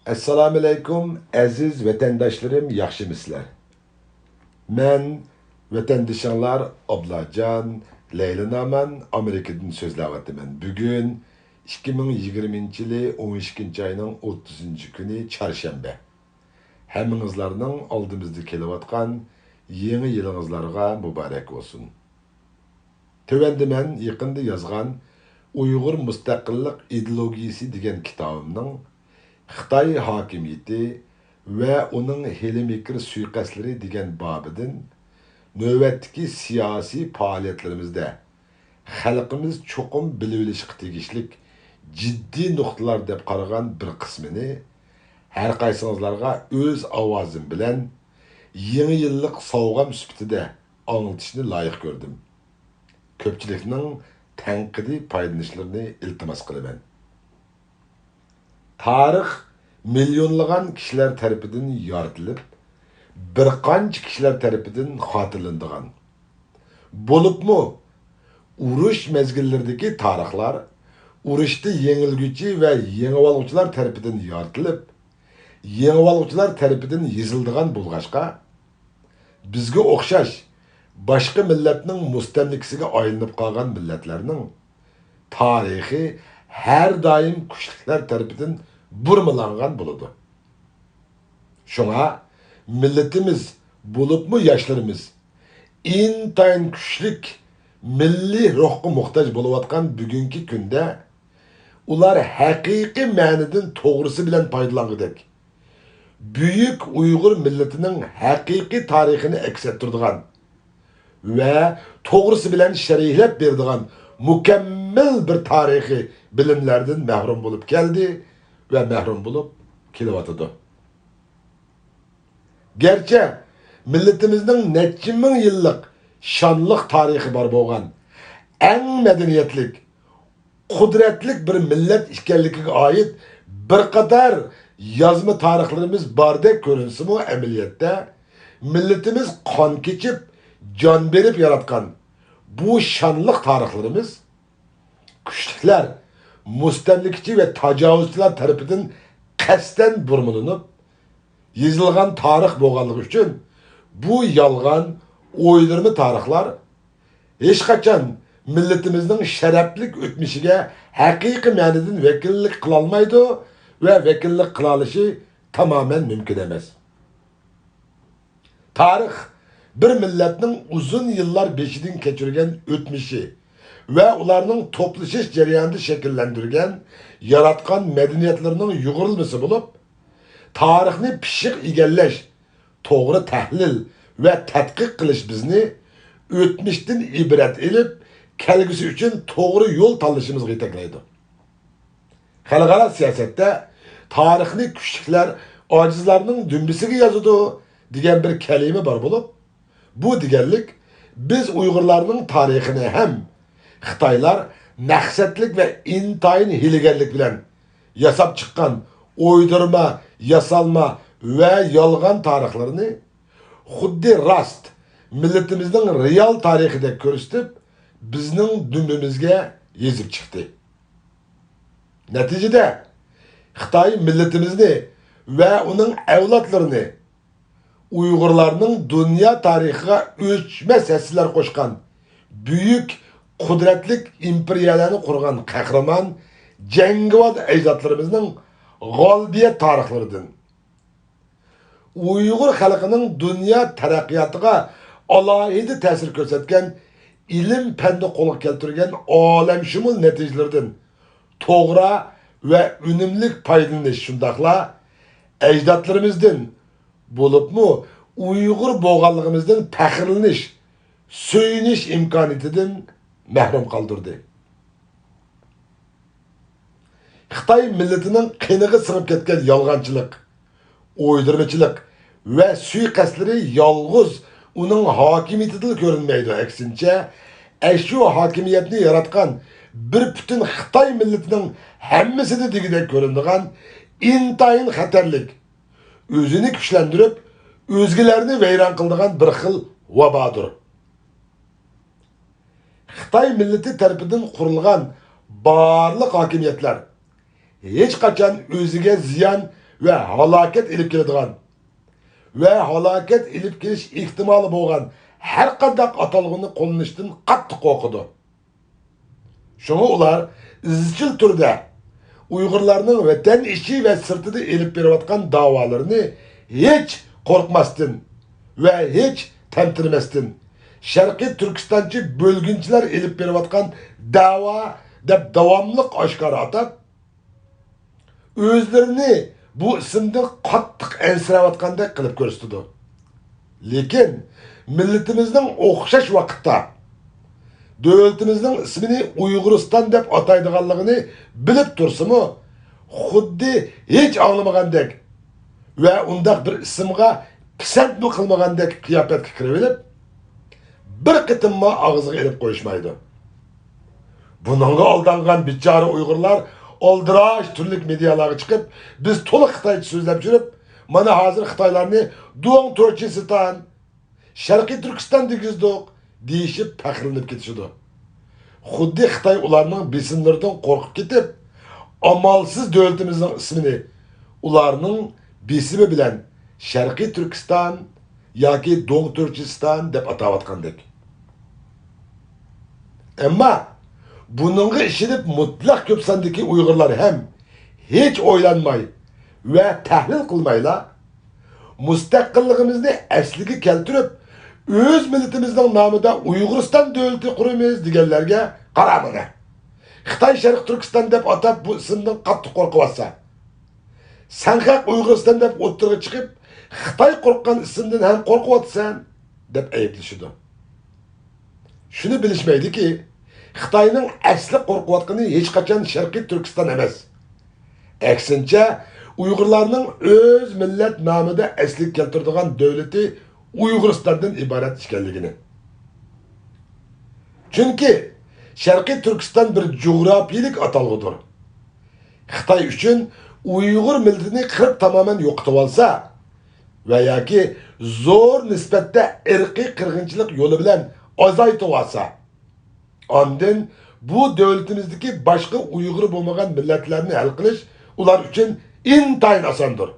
Assalamu alaikum aziz vatandaşlarım, yaxshimisizlar? Men vatandaşlar Ablajon Leyla Amerikadan so'zlayapman. Bugun 2020-yili 12-oyning 30-kuni çarşamba. Hammangizlarning oldimizda kelayotgan yangi yilingizlarga muborak bo'lsin. Tövende men yaqinda yozgan Uyg'ur mustaqillik ideologiyasi degan kitobimning Xitoy hokimiyati ve onun hilimikir suikastları degan babidin növbetdeki siyasi faaliyetlerimizde xalqimiz çoqum bilib olishga tegishlik ciddi nuqtalar deb qaragan bir qismini har qaysingizlarga o'z ovozim bilan yangi yillik sovg'am sifatida anglitishni loyiq ko'rdim. Ko'pchilikning tanqidiy foydalanishlarni iltimos qilaman. Tarix milyonlagan kişiler tarafından yaratılıp, bir qancha kişiler tarafından xotirlanadigan. Bo'libmi, urush mezgillardagi tarixlar urushda yengilguchi va yengib tarafından yaratılıp, yengib tarafından yoziladigan bo'lg'achqa, bizga o'xshash boshqa millatning mustamlikasiga aylanib qolgan millatlarning tarixi her daim kuchliklar tarafından burmalangan bo'ladi. Şuna milletimiz bo'libmi yaşlarımız intayin kuchlik milliy ruhga muhtoj bo'layotgan bugungi kunda ular haqiqiy ma'nidan to'g'risi bilan foydalangudek büyük Uygur milletinin haqiqiy tarixini aks ettirdigan ve to'g'risi bilan sharhlab berdigan mukammal bir tarihi bilimlerden mahrum bulup geldi ve mahrum bulup kelyapti. Gerçi milletimizin neçe ming yıllık şanlıq tarihi var bo'lgan en medeniyetlik, kudretlik bir millet ekanligiga ait bir kadar yazma tarixlarimiz bardek ko'rinsa-mu, amaliyotda milletimiz qon kechib, jon berib yaratgan bu şanlıq tarixlarimiz kuchliklar, mustamlikçi ve tacavuzchilar tarafından qasdan burmalanib, yozilgan tarix bo'lganligi uchun bu yolg'on, o'ydirma tarixlar hech qachon milletimizning sharafli o'tmishiga haqiqiy ma'nodan vakillik qila olmaydi ve vakillik qila olishi tamamen mümkün emas. Tarix bir milletning uzun yıllar beshidan kechirgan o'tmishi ve ularning toplashish jarayonida shakllantirgan, yaratgan medeniyetlerining yugurilmasi bo'lib, tarixni pishiq egallash, to'g'ri tahlil ve tadqiq qilish bizni o'tmishdan ibrat elib, kelgusi uchun to'g'ri yo'l tanlashimizga yetaklaydi. Xalqaro siyosatda tarixni kuchliklar ojizlarning dumbisiga yozadi degan bir kalima bor bo'lib, bu deganlik biz Uyg'urlarning tarixini ham Xitoylar maqsadlik ve intayin hiligarlik bilan yasab chiqqan o'ydirma, yasalma ve yolg'on tarixlarini xuddi rast milletimizin real tarixida ko'rsatib, bizning dumbimizga yezib chiqdi. Neticede Xitoy milletimizni ve onun evlatlarını Uygurlarning dünya tarixiga o'chmas hisslar qo'shgan büyük kudretlik imperiyalarni qurgan qahramon jangovar ajdodlarimizning g'olibiyat tarixlaridan Uygur xalqining dünya taraqqiyotiga alohida ta'sir ko'rsatgan ilim fanda qo'lga keltirgan olamshumul natijalardan to'g'ri ve unumli foydalanish shundaqla ajdodlarimizdan bo'libmi Uygur bo'lganligimizdan faxrlanish, so'yinish imkoniyatidan mahrum qoldirdi. Xitoy milletining qiniga singib ketgan yolg'onchilik, o'ydirmachilik ve suiqastlari yolg'iz uning hokimiyatida ko'rinmaydi. Aksincha, shu hokimiyatni yaratgan bir butun Xitoy milletining hammasida degidek ko'rinadigan intayin xatarlik, o'zini kuchlantirib, o'zgalarni vayron qiladigan bir xil vabodir. Xitoy milleti tarafidan qurilgan barliq hokimiyatlar hech qachon o'ziga ziyon ve halokat ilib keladigan ve halokat ilib kelish ehtimoli bo'lgan har qanday atalg'ini qo'llanishdan qattiq qo'rqidi. Şunu ular izchil turda Uyg'urlarning vatan ichi va sirtida elib berayotgan da'volarini hech qo'rqmasdan va hech tamtirmasdan Sharqiy Turkistonchi bo'lginchilar elib berayotgan da'vo deb davomliq oshkora atab o'zlarini bu ismdan qattiq ansirayotgandek qilib ko'rsatdi. Lekin millatimizning o'xshash vaqtda davlatimizning ismini Uyg'uriston deb ataydiganligini bilib tursimi, xuddi hech anglamagandek va undaq bir ismga pisand qilmagandek qiyofatga kirib bir qitimma og'ziga ilib qo'yishmaydi. Bununla aldangan bichara Uyg'urlar oldirash turlik medialarga chiqib, biz to'liq Xitoycha so'zlab yurib, mana hozir Xitoylarni Duong Turkiston, Sharqiy Turkiston degizdiq deyishib faxrlanib ketishdi. Xuddi Xitoy ularning besimlaridan qo'rqib ketib, amalsiz davlatimizning ismini ularning besimi bilan Sharqiy Turkiston yoki Duong Turkiston deb atayotgandek. Ammo buningga ishonib mutlaq ko'p sondagi Uyg'urlar ham hech o'ylanmay va tahlil qilmayla mustaqilligimizni asliga keltirib o'z millatimizning nomida Uyg'uriston davlati quramiz deganlarga qaramana. Xitoy Sharq Turkiston deb atab bu ismdan qattiq qo'rqyapsa, Sanqaq Uyg'uriston deb o'tirga chiqib, Xitoy qo'rqqan ismdan ham qo'rqyapsan deb ayblashidi. Shuni bilishmaydiki, Xitoyning asli qo'rqayotgani hech qachon Sharqiy Turkiston emas. Aksincha, Uyg'urlarning o'z millat nomida asli keltiradigan davlati Uyg'uristondan iborat ekanligini. Chunki Sharqiy Turkiston bir jo'grafiyalik atalg'idir. Xitoy uchun Uyg'ur millatini qirib tamoman yo'qotib olsa va yoki zo'r nisbatda irqiy qirg'inchilik yo'li bilan azaytib olsa, ondan bu davlatimizdagi boshqa Uyg'ur bo'lmagan millatlarni hal qilish ular uchun intayin osondir.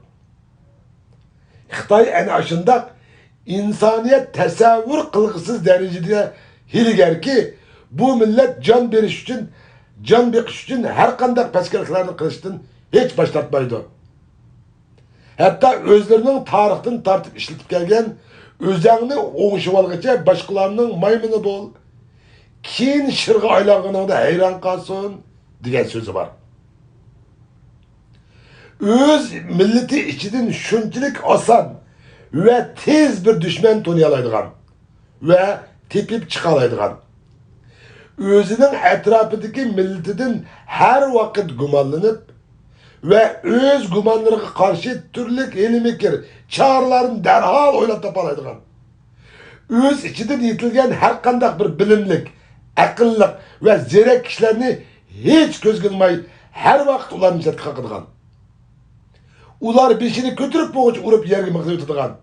Xitoy ana shundoq insoniyat tasavvur qilg'isiz darajada hilgarki, bu millat jon berish uchun, jon beqish uchun har qanday paskarliklarni qilishdan hech bosh tortmaydi. Hatto o'zlarining tarixdan tortib ishlatib kelgan o'zingni o'ngishib olgacha boshqalarning maymuni bo'l, keyin shirg'a aylanganingda hayron qolsin degan so'zi bor. O'z millati ichidan shunchalik oson ve tez bir düşman tanıyalaydigan ve tepip çıkalaydigan, özünün etrafındaki milletinden her vakit gumanlanıp ve öz gumanlarına karşı türlük elimikir çağrılarını derhal oylap tapalaydigan, öz içinden yetilgen her kandak bir bilimlik, akıllık ve zerek kişilerini hiç göz kılmay her vakit ularını çatı kakıdgan. Ular beşini götürüp boğucu urup yerge mıqdayı tutugan.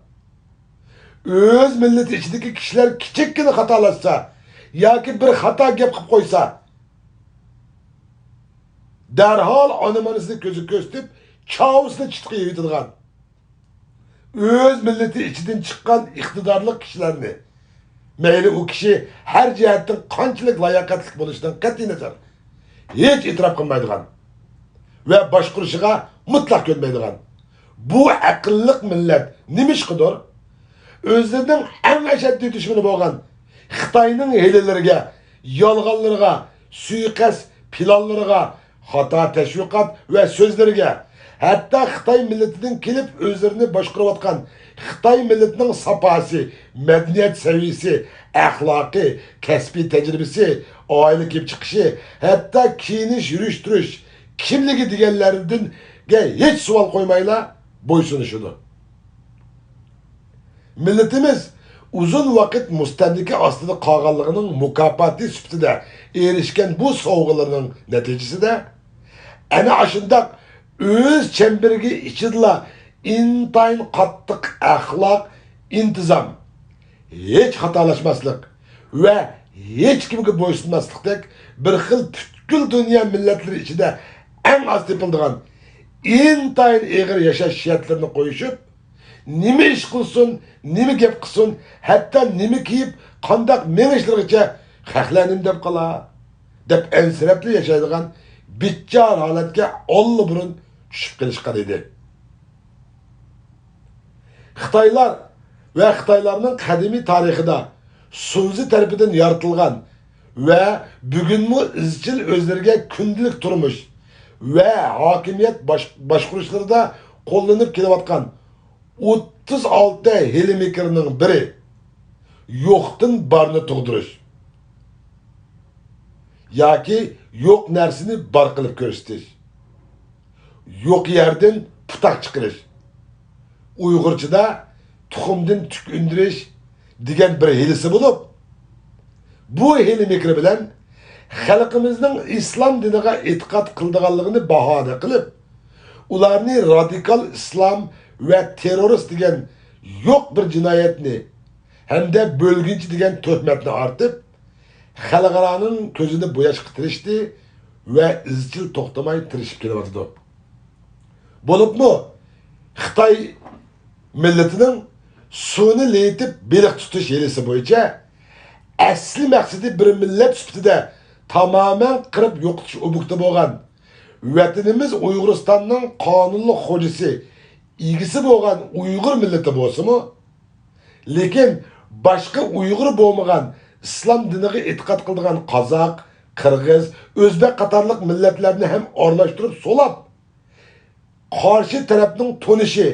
Öz milleti içindeki kişiler kiçikkini hatalaşsa, yoki bir hata gap qilib qo'ysa, derhal animanısını gözü göstip, çavusunu çıtkı yiydigan. Öz milleti içinden çıkan iktidarlık kişilerini, meyli o kişi her cihetten qanchalik layakatlik bo'lishdan qat'iy nazar hiç itiraf qilmaydigan ve boshqarishiga mutlaq ko'nmaydigan. Bu aqlliq millat nimishqidir? Özlerinin en ashaddiy düşmanı bo'lgan Xitoyning hileleriga, yolg'onlariga, suiqasd planlariga, xato tashviqot ve so'zlariga, hatto Xitoy millatidan kelib o'zlarini boshqarayotgan Xitoy millatining sapasi, madaniyat saviyasi, axloqi, kasbiy tajribasi, oila kelib chiqishi, hatto kiyinish, yurish, turish, kimligi deganlaridan hech savol qo'ymaylar bo'ysunishidir. Milletimiz uzun vakit mustamlika ostida qolganligining mukofoti sifatida erishgan bu sovg'alarning natijasida ana shundoq o'z chemberiga ichidala intayin qattiq axloq, intizom, hech xatolashmaslik va hech kimga bo'ysunmaslikdek bir xil butkul dunyo millatlari ichida eng oz tepildigan intayin ağır yaşaş şartlarını koyuşup, nima iş qilsin, nima gap qilsin, hatto nima kiyib, qandaq mengishlargacha haqlanim deb qala, deb ensirabli yashaydigan bichar holatga olli-burun tushib qilishgan edi. Xitoylar ve Xitoylarning qadimiy tarixida Sunzi tarafidan yaratilgan ve bugunmi izchil o'zlariga kundalik turmush ve hokimiyat boshqarishlarida qo'llanib kelayotgan 36 helimekrinin biri yo'qdan barni tug'dirish yoki yo'q narsani bar qilib ko'rsatish, yo'q yerdan putak chiqarish, Uyg'urchada tuxumdan tuk undirish degan bir hilisi bo'lib, bu helimekri bilan xalqimizning islom diniga e'tiqod qildiganligini bahona qilib, ularni radikal islom ve terörist degan yo'q bir jinoyatni hamda bölgünçi degan tuhmatni ortib, xalqaroning ko'zini bo'yashga tirishdi ve izchil to'xtamay tirishib kelyapti. Bo'libmi Xitoy milletining suvni leyitib beliq tutish yelisi bo'yicha asli maqsadi bir millat sifatida tamamen qirib yo'qotish obukti bo'lgan vatanimiz Uyg'uristonning qonunli xo'jasi, igisi bo'lgan Uyg'ur millati bo'lsa-mu, lekin boshqa Uyg'ur bo'lmagan islom diniga e'tiqod qiladigan qozoq, qirg'iz, o'zbek qatorliq millatlarni ham aralashtirib solab, qarshi tarafning tonishi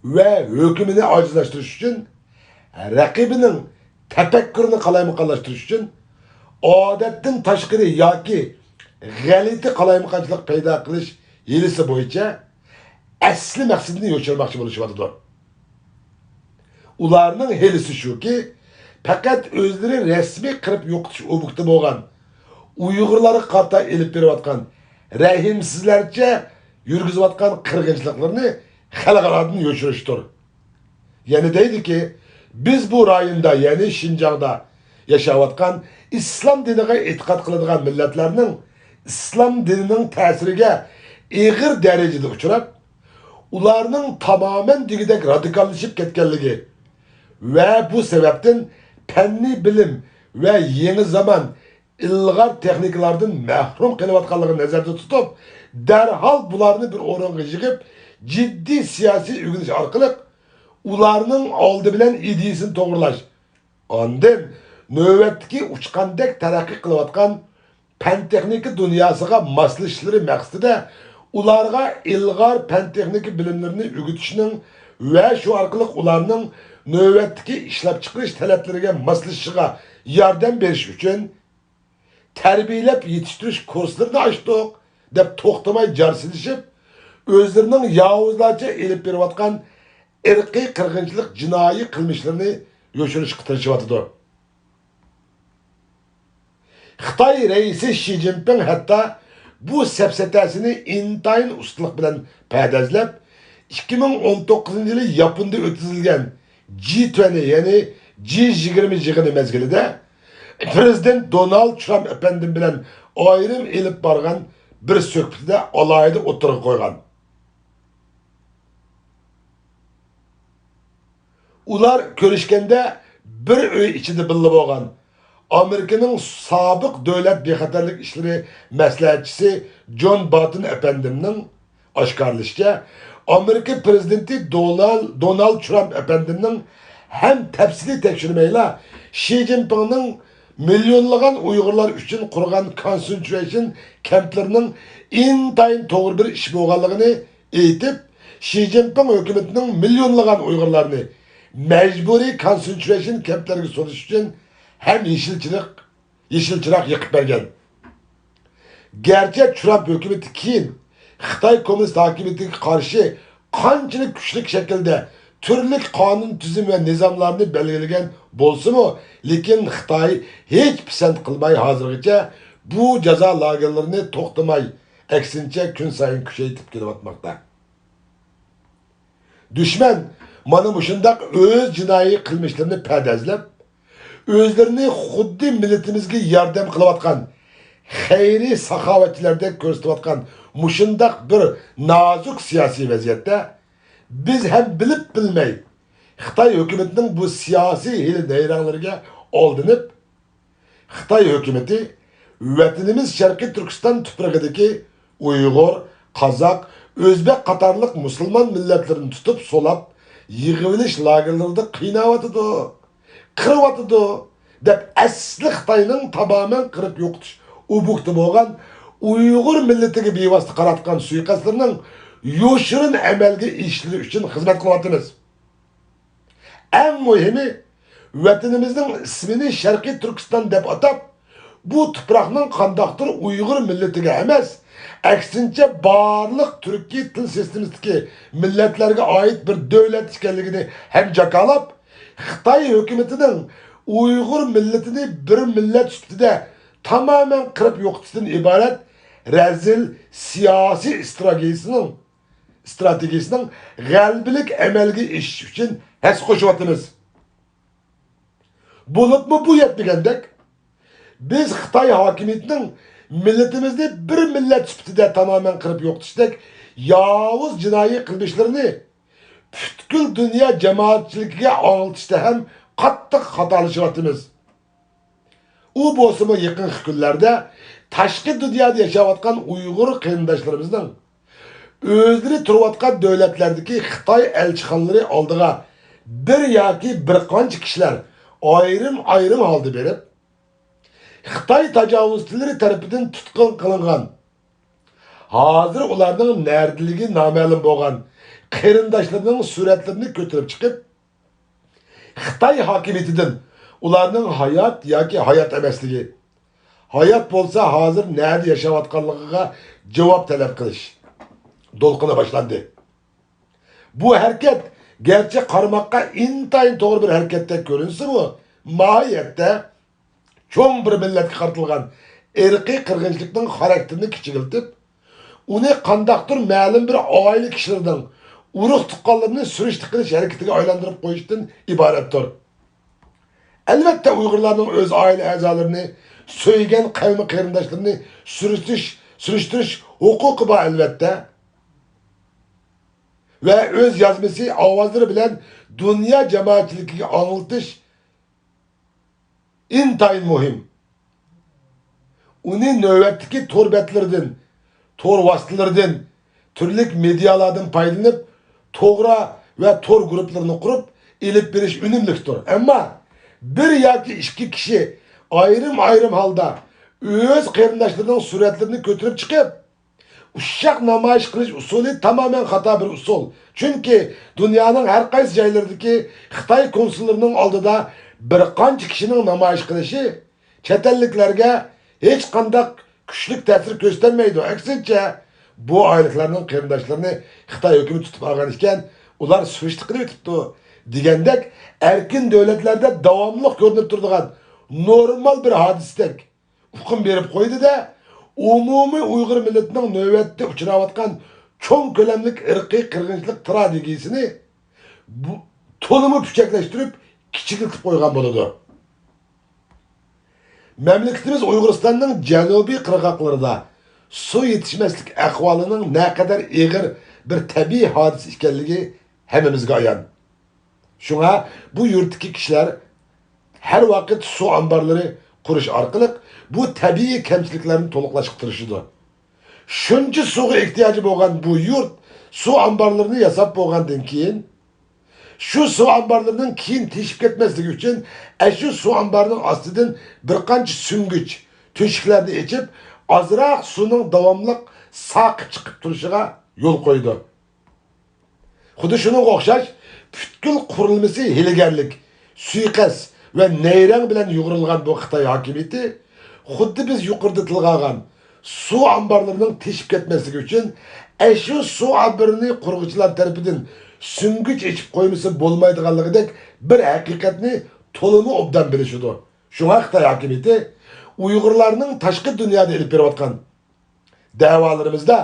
ve hükümünü acizlashtirish uchun, raqibining tafakkurini qalaymiqonlashtirish uchun odatdan tashqari yoki g'alati qalaymiqonchilik paydo qilish yelisi bo'yicha asli maqsadini yo'chirmoqchi bo'lishyapti. Ularning helisi shuki, faqat o'zlari rasmiy qirib yo'qotish obukti bo'lgan Uyg'urlarga qarta elib berayotgan rahimsizlarcha yurgizayotgan qirg'inchiliklarni xalqarodan yo'chirishdir. Yani deydi ki, biz bu rayonda, yani Şinjan'da yaşayotgan islom diniga e'tiqod qiladigan millatlarning islom dinining ta'siriga ig'ir darajada uchrab, ularning tamamen digidek radikallashib ketganligi ve bu sebepten fanniy bilim ve yeni zaman ilg'or texnikalardan mahrum qilayotganligini nazarda tutib, derhal bularni bir o'ringa yig'ib, ciddi siyasi ögünüş arkalık ularının aldı bilen idiyesini toğırlaş. Ondan nöbetteki uçkandek terakki kılıvatkan pen tekniki dünyasıga maslışları məqsidi ularga ilgar pen tekniki bilimlerini ögütüşünün ve şu arkalık ularının nöbetteki işlep çıkış taleplerine maslışıga yardım veriş üçün terbiyelep yetiştiriş kurslarını açtık dep toxtamay carsilişip özlerinin yavuzlarca elip beriyotgan irqiy qirg'inchilik jinoiy qilmishlarini yo'shirishga tirishayotdi. Xitoy raisi Xi Jinping hatta bu safsatasini intayin ustalık bilan paytazlab 2019 yılı Yaponda o'tkazilgan G20 yani G20 yig'ini mezgilida Prezident Donald Trump efendim bilan ayrim elib borgan bir suhbatda alayida o'tirib qo'ygan. Ular görüşkende bir öy içinde birli bo'lgan Amerika'nın sabık devlet bexatarlik işleri maslahatchisi John Bolton efendimning oshkorlashicha, Amerika prezidenti Donald Trump efendimning hem tafsili tekshirmayla Xi Jinpingning milyonlagan Uyg'urlar uchun qurgan concentration kamplarının intayin to'g'ri bir ish bo'lganligini aytib, Xi Jinping hukumatining milyonlagan Uyg'urlarni mecburi concentration kamplarga solish uchun hem yeşil çırak yıkıp bergen. Gerçek Trump hükümeti keyin Xitoy komünist hakimiyetiga qarshi qanchalik kuchli şekilde turli qonun tuzum ve nizamlarını belirleyen bo'lsa-mu, lekin Xitoy hech pisand qilmay hozirgacha bu jazo lagerlarini to'xtamay, aksincha kun sayin kuchaytirib kelyapmoqda. Düşman mana mushundaq o'z jinoiy qilmishlarini pardazlab, o'zlarini xuddi millatimizga yordam qilayotgan xayriy saxovatchilardek ko'rsatayotgan muşundaq bir nazuk siyasi vaziyette biz hem bilip bilmey Xitay hükümetinin bu siyasi hili neyranlarına aldınıp Xitay hükümeti vatanimiz Şarkı Türkistan tuprağıdaki Uygur, Kazak, Özbek qatarlıq Müslüman milletlerini tutup solap yığılış lagerlerinde kıynawatıdı, kırıwatıdı dep asli Xitayning tamamen kırıp yo'qotish ubukti bo'lgan Uygur milletiga bevosita qaratgan suiqastlarining yo'shirin amalga ishlari uchun xizmat qilyapmiz. En muhimi vatanimizning ismini Sharqiy Turkiston deb atab bu tuproqning qandaqdir Uygur milletiga emas, aksincha barliq Turkiy til sistemasidagi millatlarga oid bir davlat ekanligini ham jakalab, Xitoy hukumatining Uygur milletini bir millet üstüde tamamen kırıp yo'qotishdan ibaret rezil siyasi stratejisining g'albilik amalga oshishi uchun has qo'shyapmiz. Bo'libmi bu yetmagandek biz Xitoy hokimiyatining milletimizni bir millet sifatida tamamen kırıp yo'qotishdek yovuz jinoiy qilmishlarini butkul dunyo jamoatchiligiga anglitishda ham qattiq xatolashyapmiz. U bo'lsa yaqin kunlarda tashqi dunyoda yashayotgan Uyg'ur qarindoshlarimizning o'zlari turayotgan davlatlardagi Xitoy elchixonalari oldiga bir yoki bir qancha kishilar ayrim holda berib Xitoy tajovuzchilari tarafidan tutqun qilingan hozir ularning nerdiligi noma'lum bo'lgan qarindoshlarining suratlarini ko'tarib chiqib Xitoy hokimiyatidan ularning hayot yoki hayot emasligi, hayot bo'lsa hozir nerede yashayotganligiga javob talab qilish do'lqini boshlandi. Bu hareket gerçi qarmoqqa intayin to'g'ri bir hareketdek ko'rinsa-mu, mohiyatda cho'ng bir millatga qaratilgan irqiy qirg'inchilikning xarakterini kichikiltib, uni qandaqdir ma'lum bir oila kishilarning urug' tuqqanlarini surishti qilish hareketiga aylantirib qo'yishdan iboratdir. Elbette Uygurlarning o'z oila a'zolarini, so'ygan qavmi qarindoshlarini surishtirish huquqi bor albatta. Ve öz yazması ovozlari bilan dünya jamoatchiligiga anglitish intayin muhim. Uni navbatdagi to'rbatlardan, to'r vositalardan, turli medialardan foydalanib, to'g'ri va to'r guruhlarini qurib, elib berish unumlidir. Ammo bir yoki ikki kishi ayrim holda o'z qarindoshlarining suratlarini ko'tarib chiqib, uşak namoyish qilish usuli tamamen xato bir usul. Çünkü dünyanın her qaysi joylaridagi Xitoy konsullarining oldida bir qancha kishining namoyish qilishi chet elliklarga hech qanday kuchli ta'sir ko'rsatmaydi. Aksincha bu oyliklarning qarindoshlarini Xitoy hukumati tutib olgan ekan, ular surishti qilib o'tibdi degandek erkin davlatlarda davomli ko'rinib turadigan normal bir hodisdek hukm berib qo'ydi-da, umumiy Uyg'ur milletining navbatda uchrayotgan cho'ng ko'lamlik irqiy qirg'inchilik strategiyasini to'limi puchaklashtirib, kichikiltib qo'ygan bo'ladi. Mamlakatimiz Uyg'uristonning janubiy qirg'oqlarida suv yetishmaslik ahvolining naqadar og'ir bir tabiiy hodisa ekanligi hammamizga ayon. Shunga bu yurtdagi kishilar har vaqt suv omborlari qurish orqali bu tabiiy kamchiliklarni to'liqlashga tirishadi. Shuncha suvga ehtiyoji bo'lgan bu yurt suv omborlarini yasab bo'lgandan keyin shu suv omborlarining keyin teshib ketmasligi uchun shu suv omborining ostidan bir qancha sungich to'shiklarni ichib ozroq suvning davomli saqib chiqib turishiga yo'l qo'ydi. Xuddi shunga o'xshash butkul qurilmasi hiligarlik, suiqasd ve neyrang bilan yuğurilgan bu Xitoy hokimiyati xuddi biz yuqorida tilg'agan suv omborlarining teshib ketmasligi uchun shu suv omborini qurg'uvchilar tarafidan sungich ichib qo'ymasa bo'lmaydiganligidek bir haqiqatni to'limi obdan bilishidi. Shunga Xitoy hokimiyati Uyg'urlarning tashqi dunyoda ilib berayotgan davolarimizda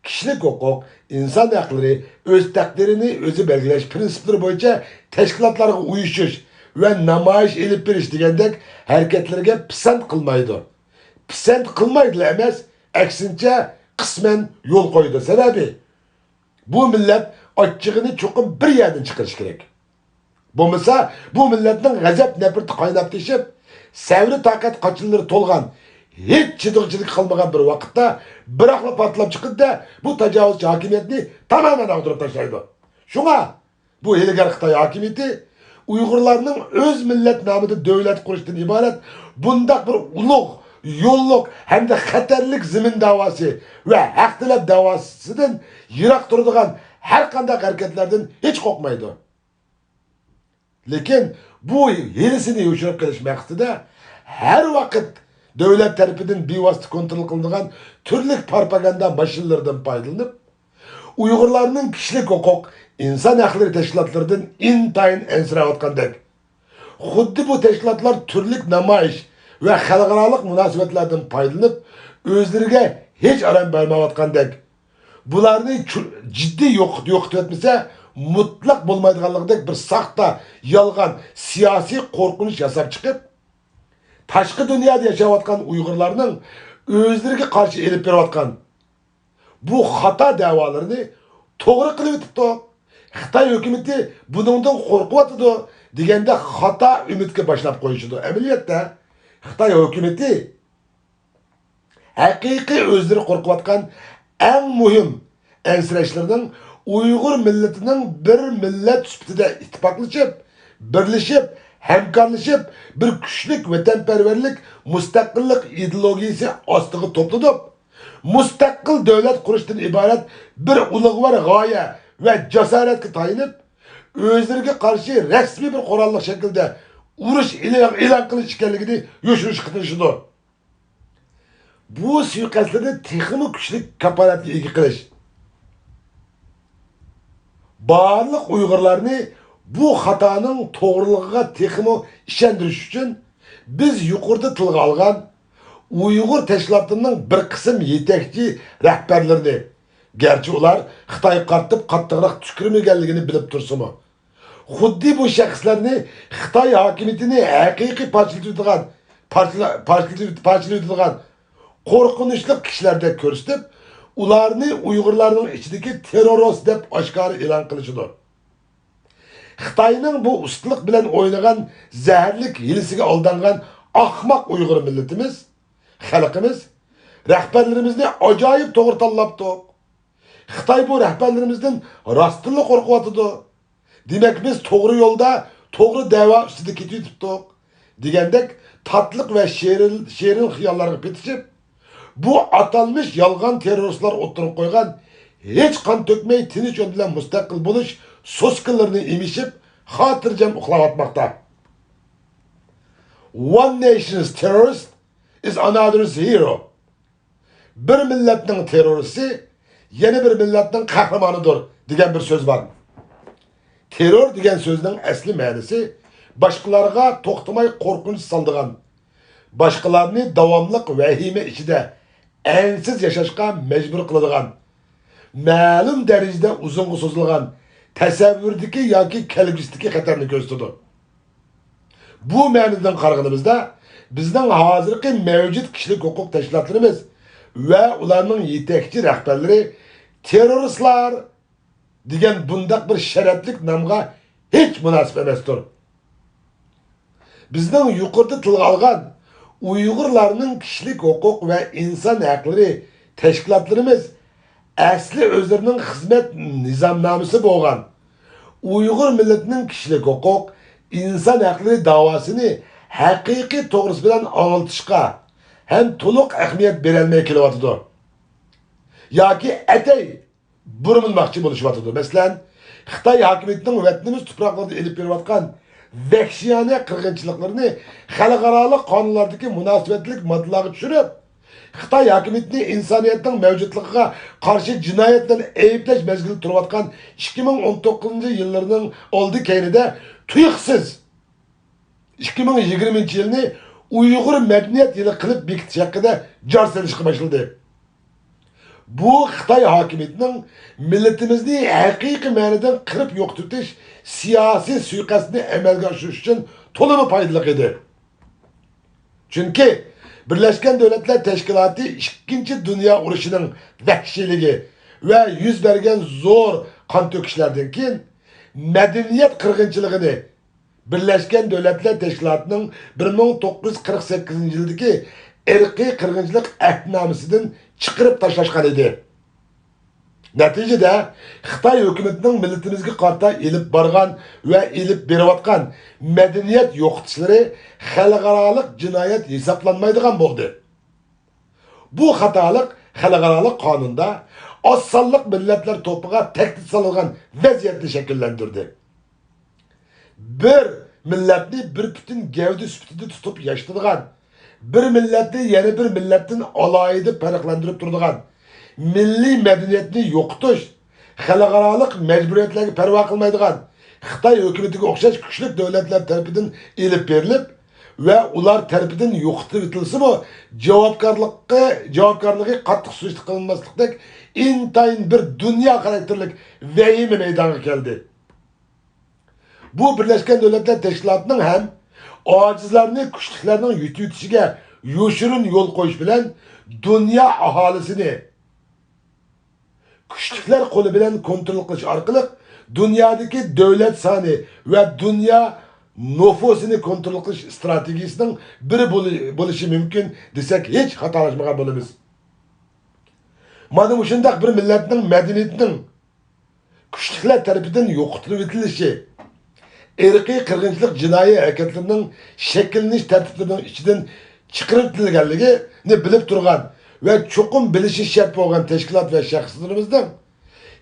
kishilik huquq, inson haqlari, o'z taqdirini o'zi belgilash prinsiplari bo'yicha tashkilotlarga uyushish ve namoyish elib berish degandek hareketlerge pisand qilmaydi. Pisand qilmaydi emas, aksincha kısmen yol koydu. Sebebi bu millet açığını çokum bir yerden çıkarış gerek. Bo'lmasa bu milletning g'azab nafrati qaynab teshib, savri taqat qochilari to'lgan, hech chidog'chilik qilmagan bir vaqtda biroqla portlab chiqdi, bu tajovuzchi hokimiyatni tamoman ag'dirib tashlaydi. Shunga bu ilgar Xitoy hokimiyati Uyg'urlarning o'z millat nomida davlat qurishdan iborat bundaq bir ulug', yo'lliq hamda xatarlik zimin da'vosi va haq talab da'vosidan yiroq turadigan har qanday harakatlardan hech qo'rqmaydi. Lekin bu yerisini yo'shirib qilish maqsadida har vaqt davlat tarafidan bevosita kontrol qilinadigan turli propaganda mashinalaridan foydalanib, Uyg'urlarning kishilik huquq, inson haqlari tashkilotlaridan intayin ensirayotgandek, xuddi bu tashkilotlar turli namoyish va xalqaro munosabatlardan foydalanib, o'zlariga hech aram bermayotgandek, bularni jiddiy yo'qotib etmasa mutlaq bo'lmaydiganligidek bir saxta, yolg'on siyosiy qo'rqinish yasab chiqib, tashqi dunyoda yashayotgan Uyg'urlarning o'zlariga qarshi elib berayotgan bu xato da'volarini to'g'ri qilib o'tibdi. Xitoy hukumatı buningdan qo'rqyapti deganda xato umidga boshlab qo'yishdi. Amaliyotda Xitoy hukumatı haqiqiy o'zlari qo'rqayotgan eng muhim ensirashlarning Uyg'ur millatining bir millat sifatida ittifoqlashib, birlashib, hamkorlashib, bir kuchli vatanparvarlik, mustaqillik ideologiyasi ostiga to'pladi. Mustaqil davlat qurishdan iborat bir ulug'vor g'oya va jasoratga tayinib, o'zlariga qarshi rasmiy bir qurolli shaklda urush e'lon qilish ekanligini yo'shirishga tirishdi. Bu suiqasdlarni texnik kuchli kapolatga ega qilish, barliq Uyg'urlarni bu xatoning to'g'riligiga texmo ishontirish uchun biz yuqorida tilga olgan Uyg'ur tashkilotining bir qism yetakchi rahbarlarini, garchi ular Xitoy qartib qattiqroq tushirmaganligini bilib tursimi, xuddi bu shaxslarni Xitoy hokimiyatini haqiqiy parchalaydigan qo'rqinchli kishilardek ko'rsatib, ularni Uyg'urlarning ichidagi terrorist deb oshkora e'lon qilishdi. Xitoyning bu ustulik bilan o'ynagan zaharlik hilisiga aldangan ahmoq Uyg'ur millatimiz, xalqimiz rahbarlarimizni ajoyib to'g'ri tanlabdi. Xitoy bu rahbarlarimizdan rostli qo'rqyapti. Demak biz to'g'ri yo'lda, to'g'ri da'vo ustida ketibdik degandek tatliq va sherin xiyollarga petishib, bu atalmış yolg'on terroristlar o'tirib qo'ygan hech qon to'kmay tinch yo'l bilan mustaqil bo'lish so'skillarini emishib, xotirjam uxlayotmoqda. One nation's terrorist is another's hero. Bir millatning terroristi yana bir millatning qahramonidir degan bir so'z bor. Terror degan so'zning asli ma'nosi boshqalarga to'xtamay qo'rqinch soldigan, boshqalarni davomliq vahima ichida ensiz yashashga mecbur qiladigan, ma'lum darajada uzunga so'zilgan tasavvurdagi yoki kelgusidagi xatarni ko'rsatadi. Bu ma'nodan qaraganimizda bizning hozirgi mavjud kishilik huquq tashkilotlarimiz va ularning yetakchi rahbarlari terroristlar degan bundaq bir sharaflik nomga hech munosib emasdir. Bizning yuqorida tilga olgan Uyg'urlarning kishilik huquq va inson haqlari tashkilotlarimiz asli o'zlarining xizmat nizomnomasi bo'lgan Uyg'ur millatining kishilik huquq, inson haqlari davosini haqiqiy to'g'risi bilan anglitishga ham to'liq ahamiyat berolmay kelyapti. Yoki atay burilmoqchi bo'lishyapti. Masalan, Xitoy hokimiyatining vatanimiz tuproqlarida elib berayotgan vahshiyona qirg'inchiliklarni xalqaro qonunlardagi munosabatlik moddalarga tushirib, Xitoy hokimiyatini insoniyatning mavjudligiga qarshi jinoyatlarni ayblash mezgili turayotgan 2019-yillarning oldi keynida tuyuqsiz 2020-yilni Uyg'ur madaniyat yili qilib bekitish haqida jar solishga boshladi. Bu Xitoy hokimiyatining millatimizni haqiqiy ma'nodan qirib yo'qotish siyosiy suiqasdini amalga oshirish uchun to'liq foydali edi. Chunki Birleşken Devletler Teşkilatı 2. Dünya Uruşu'nun vahşiligi ve yüz bergen zor kan töküşlerden keyin medeniyet kırgınçılığını Birleşken Devletler Teşkilatı'nın 1948 yıldaki irqiy kırgınçılık ehdnamesinden çıkarıp taşlaşkan idi. Neticede Xitay hükümetinin milletimizge qarta ilip bargan ve ilip beriyotgan medeniyet yo'qotishları xalqaroliq jinoyat hesaplanmaydigan bo'ldi. Bu xatolik xalqaroliq qonunda oz sonliq millatlar to'piga tahdid solgan vaziyatni shakllantirdi. Bir millatni bir butun gavda sifatida tutib yashaydigan, bir millatni yana bir millatdan alohida farqlantirib turadigan milliy madaniyatni yo'qotish, xalqaroliq majburiyatlarga parvo qilmaydigan Xitoy hukumatiga o'xshash kuchli davlatlar tarafidan elib berilib ve ular tarafidan yo'qotib etilsa-mu, javobgarligi qattiq suiisti qilinmaslikdek intayin bir dunyo xarakterlik vahima maydonga keldi. Bu Birleşken Devletler Teşkilatı'nın hem acizlerini kuchliklarning yutishiga yoshirin yo'l qo'yish bilan dünya aholisini kuchliklar qo'li bilan kontrol qilish orqali dunyodagi davlat soni va dunyo nüfusini kontrol qilish strategiyasining biri bo'lishi mumkin desak hech xatolashmagan bo'lamiz. Mana shunday bir millatning madaniyatining kuchliklar tarafidan yo'qotilib etilishi, irqiy qirg'inchilik jinoiy harakatlarining shakllanish tartiblarining ichidan chiqaritilganligini bilib turgan ve çokum bilişi şart bo'lgan teşkilat ve şahslarımızdan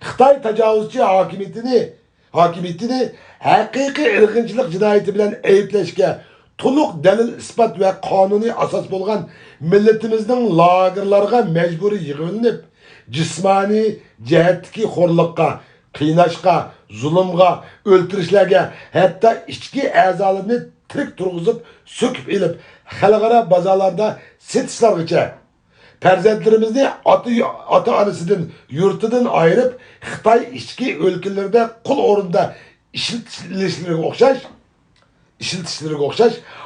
Xitay tecavüzçü hakimiyetini haqiqiy irqinchilik jinoyati bilan ayblashga to'liq dalil isbot ve kanuni asas bo'lgan millatimizning lagerlarga mecburi yig'ilib, jismoniy jihatdagi xo'rliqqa, qiynashga, zulmga, o'ltirishlarga, hatto ichki a'zolarini tirik turg'izib, so'kib ilib, xalqaro bozorlarda setishlargacha Perzentlerimizni ata-anasından, yurtidan ayırıp Xitay içki ülkelerinde kul orunda işletilişlerine okşaş,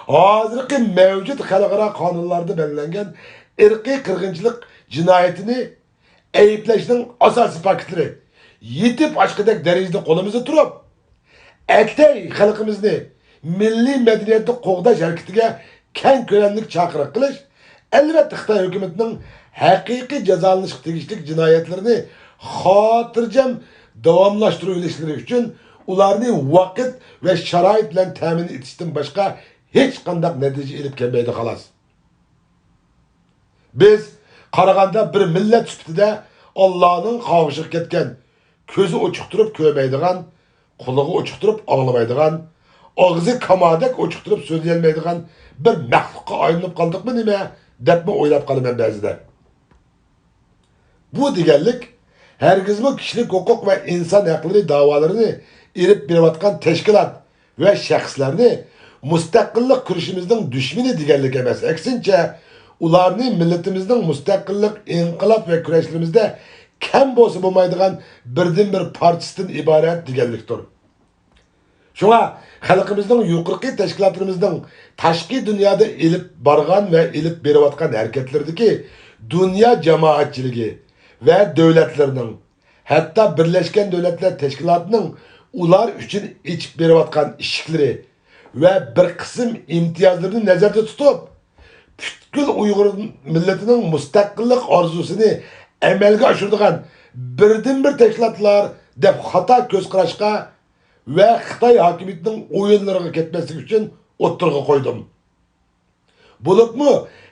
hazırki mevcut xalqaro kanunlarda belirlengen irqiy qirg'inchilik jinoyatini ayıpleşinin asasi paketleri yetip aşkıdak derecede kolumuzda turup Etey xalqimizni milliy medeniyetni qo'g'dash hareketiga keng ko'lamlik chaqiriq qilish elbette Xitay hükümetinin haqiqiy jazolanishga tegishli jinoyatlarini xotirjam davomlashtirishleri uchun ularni vaqt ve sharoit bilan ta'min etishdan boshqa hech qanday natija elib kelmaydi xolos. Biz qaraganda bir millat sifatida Allohning qavishib ketgan, ko'zi ochiq turib ko'rmaydigan, qulog'i ochiq turib anglamaydigan, og'zi kamadek ochiq turib so'zlayolmaydigan bir maxluqqa aylanib qoldikmi nima debmi o'ylab qolaman ba'zida. Bu deganlik hergizmi kişilik hukuk ve insan hakları davalarını erib berayotgan teşkilat ve şahslarni mustaqillik kuruşimizning düşmeni deganlik emas. Aksincha, ularni millatimizning mustaqillik, inqilob ve kurashlarimizda kam bo'lsa bo'lmaydigan birdan bir partisidan iborat deganlikdir. Şuna xalqimizning yuqorqi tashkilotlarimizning tashqi dunyoda elib bargan ve elib berayotgan hareketlardagi dünya jamoatchiligi ve devletlerinin, hatta Birleşken Devletler Teşkilatı'nın ular için içip beriyotgan işikleri ve bir kısım imtiyazlarını nazarda tutup, bütkül Uygur milletinin mustaqillik arzusunu amalga oshiradigan birden bir teşkilatlar deb xato ko'z qarashga ve Xitay hakimiyetining o'yinlariga ketmaslik uchun o'ttirg'a qo'ydim. Bo'libmi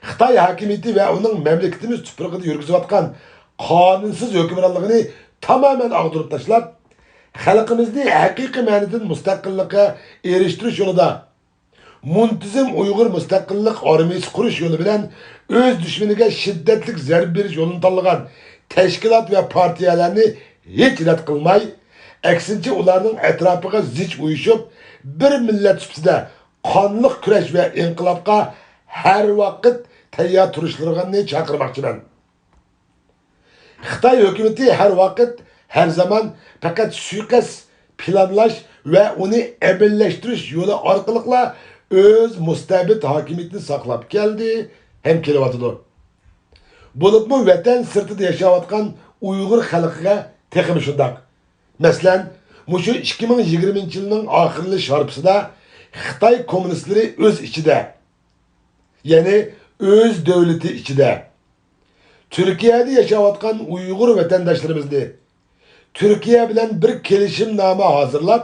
Xitay hakimiyeti ve onun memleketimiz tuprog'ida yurgizayotgan kanunsuz hükümranlığını tamamen ağdırıp taşlap, xalqimizni haqiqiy ma'noda mustaqillikka eriştirish yo'lida muntizim Uygur mustaqillik armiyasi qurish yo'li bilan o'z dushmaniga shiddatli zarb berish yo'lini tanlagan teşkilat ve partiyalarni hech rad qilmay, aksincha ularning atrofiga zich uyushib, bir millat sifatida qonli kurash ve inqilobga har vaqt tayyor turishlarini chaqirmoqchiman. Xitay hükümeti her vakit, her zaman fakat suikast planlaş ve onu ebelleştiriş yolu arkalıkla öz mustabit hakimiyetini saklap geldi hem kelyapti. Bulupmu vatan sirtida yaşayotgan Uyg'ur xalqiga texmi shundoq. Masalan, mushu 2020-yilning oxirgi sharpisida Xitoy kommunistlari o'z ichida, ya'ni o'z davlati ichida Türkiye'de yaşayotgan Uyg'ur vatandaşlarimizni Türkiye bilan bir kelishimnoma hazırlab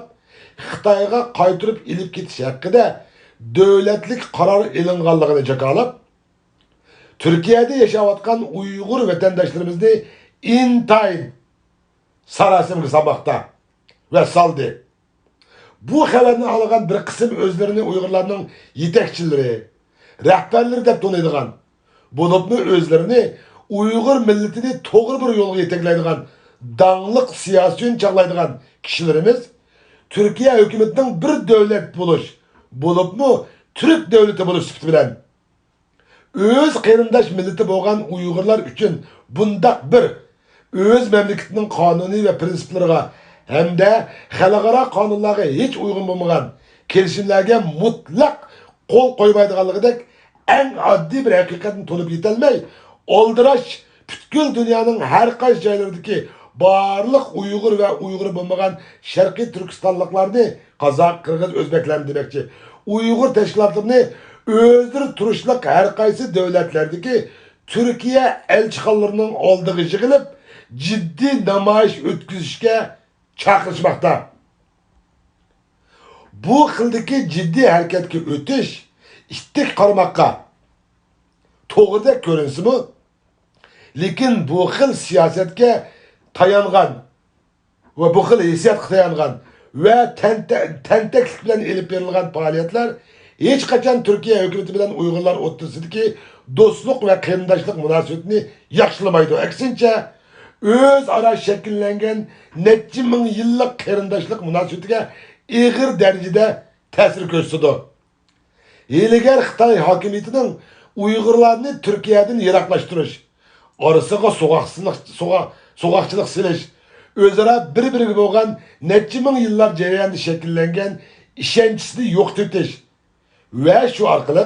Xitoyga qaytirib ilib ketish haqida davlatlik qaror ilinganligini jakolab, Türkiye'de yaşayotgan Uyg'ur vatandaşlarimizni intayin sarasimga salmoqda ve saldı. Bu xabarni algan bir qism o'zlarini Uyg'urlarning yetakchilari, rahbarlari deb tanıydigan, bo'libmi o'zlarini Uyg'ur milletini to'g'ri bir yo'lga yetaklaydigan, danglik siyosiyni chaqlaydigan kishilarimiz Türkiye hükümetinin bir devlet bo'libmi Türk devleti bo'lish sifati bilan öz qarindosh milleti bo'lgan Uyg'urlar uchun bundaq bir öz memleketining qonuniy va prinsiplariga hamda xalqaro qonunlarga hech uygun bo'lmagan kelishimlarga mutlaq qo'l qo'ymaydiganligidek eng oddiy bir haqiqatni to'lib yetolmay, oldirash butkul dunyoning har qaysi joylaridagi barliq Uyg'ur va Uyg'ur bo'lmagan Sharqiy Turkistonliklarni, Qozoq, Qirg'iz, O'zbeklarni demoqchi, Uyg'ur tashkilotlarini o'zlari turishliq har qaysi davlatlardagi Türkiye elchixonalarining oldiga yig'ilib, jiddiy namoyish o'tkazishga chaqirishmoqda. Bu xildagi jiddiy harakatga o'tish ittik qaramoqqa to'g'ridek ko'rinsimi, lekin bu xil siyosatga tayangan ve bu xil hissiyatga tayangan ve tenteklik bilan elib berilgan faaliyetler hiç qachon Türkiye hükümeti bilan Uyg'urlar o'rtasidagi do'stlik ve qarindoshlik munosabatini yaxshilamaydi. Aksincha, o'zaro shakllangan necha ming yillik qarindoshlik munosabatiga ig'ir darajada ta'sir ko'rsatdi. Ilgari Xitoy hokimiyatining Uyg'urlarni Türkiye'den yiroqlashtirish, orasiga so'qoqchilik silish, o'zaro bir-biriga bo'lgan necha ming yillar jarayonida shakllangan ishonchisini yo'qotish ve şu orqali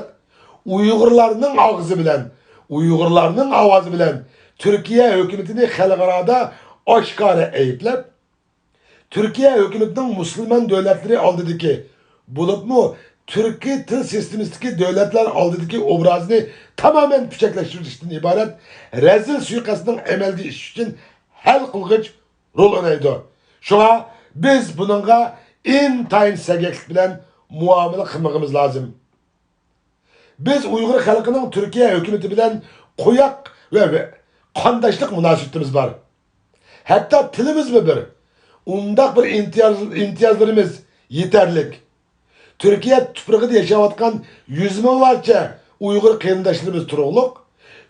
Uyg'urlarning og'zi bilan, Uyg'urlarning ovozi bilan Türkiye hükümetini xalqaroda oshkora ayblab, Türkiye hükümetinin Müslüman devletleri oldidagi bo'libmi Türkiye til sistemisindeki devletler oldidagi obrazını tamamen pichaklaştirishdan ibaret rezil suiqasdning amalga ish uchun hal qilg'ich rol o'ynaydi. Shunga biz buningga intayin sagaklik bilan muomala qilmog'imiz lozim. Biz Uyg'ur xalqining Türkiye hükümeti bilan qo'yoq ve qondoshlik munosabatimiz var. Hatta tilimiz mi bir? Undaq bir imtiyozlarimiz yeterlik. Türkiye tuprog'ida yaşayotgan yüz minglarcha Uyg'ur qarindoshlarimiz turug'liq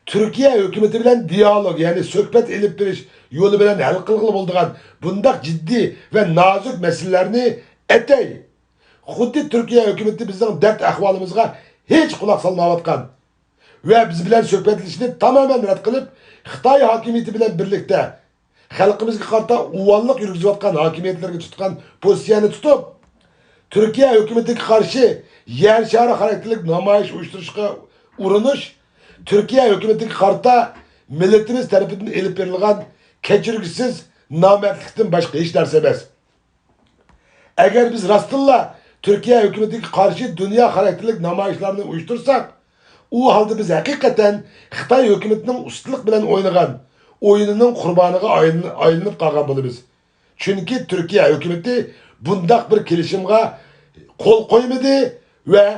Türkiye hükümeti bilan diyalog, yani söhbet elib berish yo'li bilan hal qilg'ili bo'ladigan bundaq jiddiy ve nazik meselelerini etey. Xuddi Türkiye hükümeti bizning dard ahvolimizga hech quloq solmayotgan ve biz bilan söhbetlashishni tamamen rad qilib, Xitoy hokimiyati bilan birlikda xalqimizga qarata uvalliq yurgizayotgan hokimiyatlarga tutgan pozitsiyani tutib, Türkiye hükümetiga qarshi yer shari xarakterlik namoyish uyushtirishga urinish, Türkiye hükümetiga qarata milletimiz tarafidan elib berilgan kechirgisiz nomardlikdan boshqa hech narsa emas. Agar biz rostilla Türkiye hükümetiga qarshi dunyo xarakterlik namoyishlarni uyushtirsak, u halda biz hakikaten Xitoy hükümetinin ustunlik bilan o'ynagan o'yinining qurboniga aylanib qolgan bo'lamiz. Chunki Türkiye hükümeti bundaq bir kelishimga qo'l qo'ymadi ve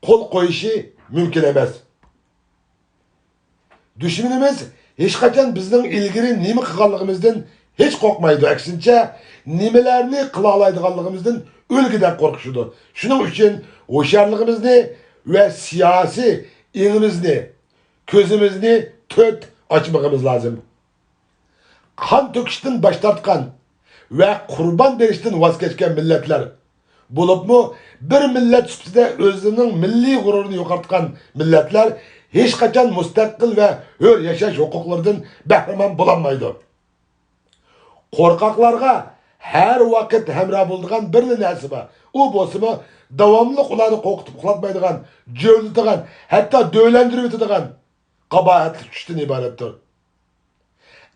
qo'l qo'yishi mumkin emas. Düşmanimiz hech qachon bizning ilgari nima qilganligimizdan hech qo'rqmaydi. Aksincha, nimalarni qila oladiganligimizdan o'lgidan qo'rqishdi. Shuning uchun o'sharligimizni ve siyasi elimizni, ko'zimizni to'rt ochmog'imiz lozim. Qon to'kishdan bosh tortgan ve qurban berishdan voz kechgan millatlar bo'libmi bir millat sifatida o'zining milliy g'ururini yo'qotgan millatlar hech qachon mustaqil ve hür yashash huquqlaridan bahramand bo'lolmaydi. Qo'rqoqlarga her vakit hemra bulduğun bir nesi var. O bosımı davamlı kulağını korkutup kulakmaydıgan, cöldüdügan, hatta dövlendirip ötüdügan kabahatli güçten ibarettir.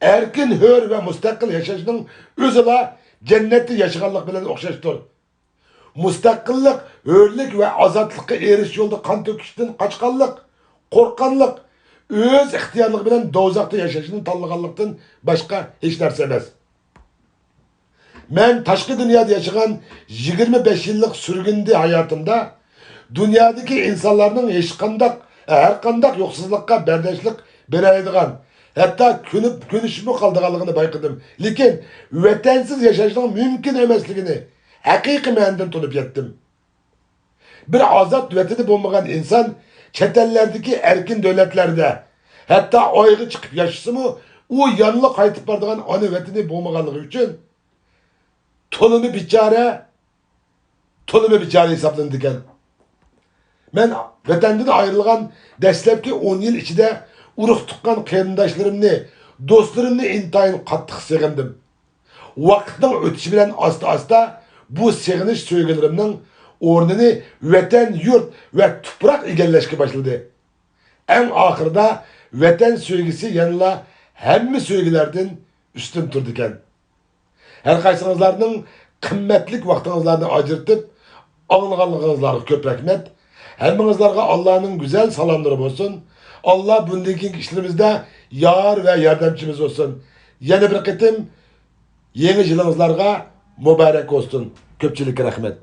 Erkin, hür ve müstakil yaşayışının özüla cennetli yaşaganlık bilen okşaştır. Müstakillik, hürlük ve azatlıkka eriş yolda kan töküşten kaçkanlık, korkanlık, öz ihtiyarlık bilen dozakta yaşayışını tanıganlıktan başka hiç narsa emas. Men taşkı dünyada yaşayan 25 yıllık sürgündü hayatımda dünyadaki insanların her kandak yoksuzlukka berdeşlik bereydigan, hatta könüşümü kaldıganlığını bayqıdım. Lekin vatansiz yaşayışının mümkün emesligini hakiki menden tutup yettim. Bir azat vatani bulmagan insan çetellerdeki erkin devletlerde hatta oyga çıkıp yaşısı mı o yanına kaytıp bardıgan ana vatani bulmaganlığı için tolunu biçare hesaplandıken. Men vatandan ayrılgan dastlabki 10 yıl içinde urug' tuqqan qarindoshlarımni, do'stlarimni intayin qattiq seg'indim. Vaqtning o'tishi bilan asta-asta bu seg'inish so'ygilarimning o'rnini vatan, yurt va tuproq egallashga boshladi. Eng oxirida vatan so'ygisi yanala hamma so'ygilardan ustun turdi ekan. Her qaysingizlarning qimmatlik vaqtingizlarni ajratib alınğanlığınızlarga ko'p rahmat. Hammangizlarga Allohning go'zal salomlari bo'lsin. Allah bundaki işlerimizde yar ve yardımcımız olsun. Yeni bir qitim yeni yılınızlarga mübarek olsun. Köpçülük rahmet.